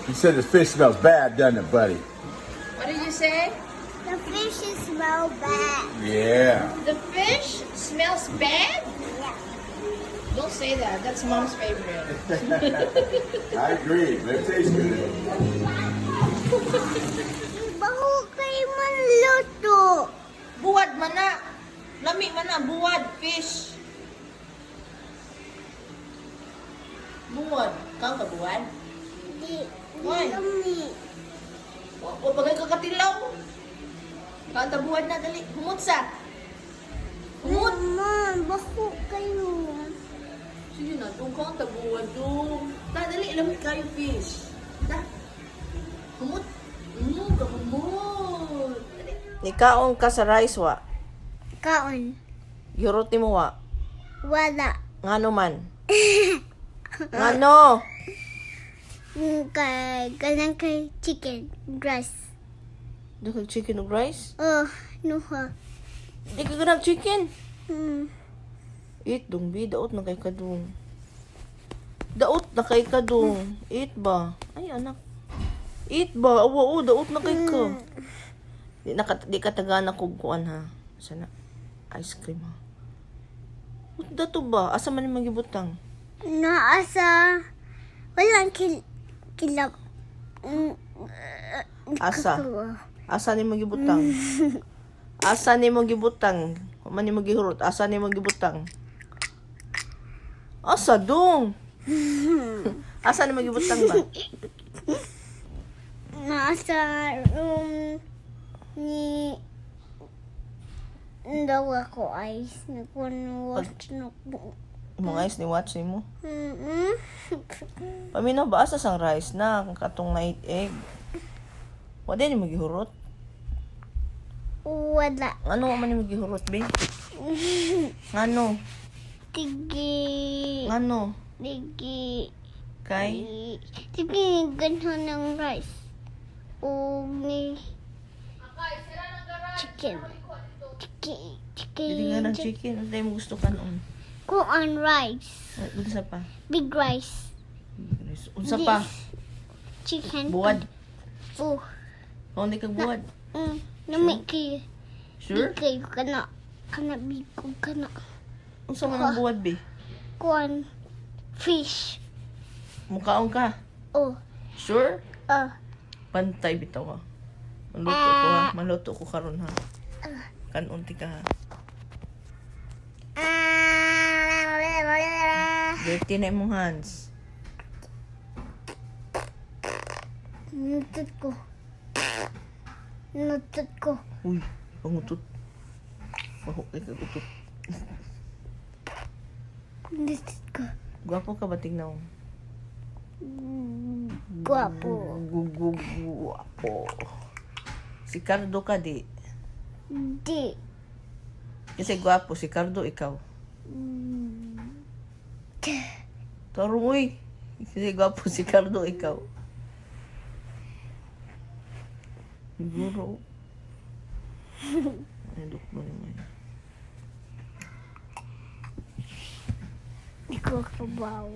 You said the fish smells bad, doesn't it, buddy? What did you say? The fish smell bad. Yeah. The fish smells bad? Yeah. Don't say that. That's mom's favorite. I agree, but it tastes good. Baho kayo manluto. Buwad man na. Lami man na. Buwad. Fish. Buwad. Kang ka buwad? Di Why? kami. O bagay ka katilaw. Kang ka buwad na. Dali. Humutsa. Humut. Mama, baho kayo. Sige na. Doon kang ka buwad. Doon. Dali. Lamit kayo fish. Da. Humut. Humut. Dali. Nikaon ka sa rice wa. Kaon. Yurot ni mo wa. Wala. Ngano man. Ngano? Ganang kay chicken. Grass. Dagag chicken ug rice? Oh, nuha. Di ka ganag chicken. Hmm. Eat dong bi, daot na kay kadung. Daot na kay kadung. Eat ba? Ay anak. Eat ba? Oo, daot na kay ka. Di ka tagana kog kuan ha. Sana ice cream ha. What dato ba? Asa man imong gibutang? Naasa. Walang kilap. Asa? Asa ni mo gibutang? Asa ni mo gibutang? Man ni mo gihurot, asa ni mo gibutang? Asa dong? Asa ni mo gibutang ba? Nasa room ni daw ako ice. Nagwan-watch na ko. Imong guys ni watch mo. Mm-mm. Paminaw ba asa sang rice na katong night egg? Wa din mo gihurot. Wala. Ano man ni mo gihurot be? Ngano? Tigi. Ngano? Tigi. Kay Tigi ganhan ng rice. O ni chicken. dili nga ng chicken, ano tayo mo gusto kanon? Kuan rice. Unsa pa? Big rice. Unsa pa? Chicken. Buwad. Oh. Kung di kag buwad. Nami kay. Sure? Big kayo kana. Kana big ko kana. Unsa man ang buwad be? Kuan. Fish. Mukhaon ka. Oh. Sure? Ah. Pantay bitaw ha. Maluto ko ha. Maluto ko karon ha. Kanunti ka ha. Dirty na imong hands. Nutot ko. Nutot ko. Uy, pangutot. Mahok kay kagutot. Nutot ko. Gwapo ka ba tignaw? Guwapo. Guwapo. Si Cardo ka di. Di. Kasi gwapo si Cardo ikaw. Tarong uy. Kasi gwapo si Cardo ikaw. Siguro. Ay, duk mo naman. Ikaw kabaw.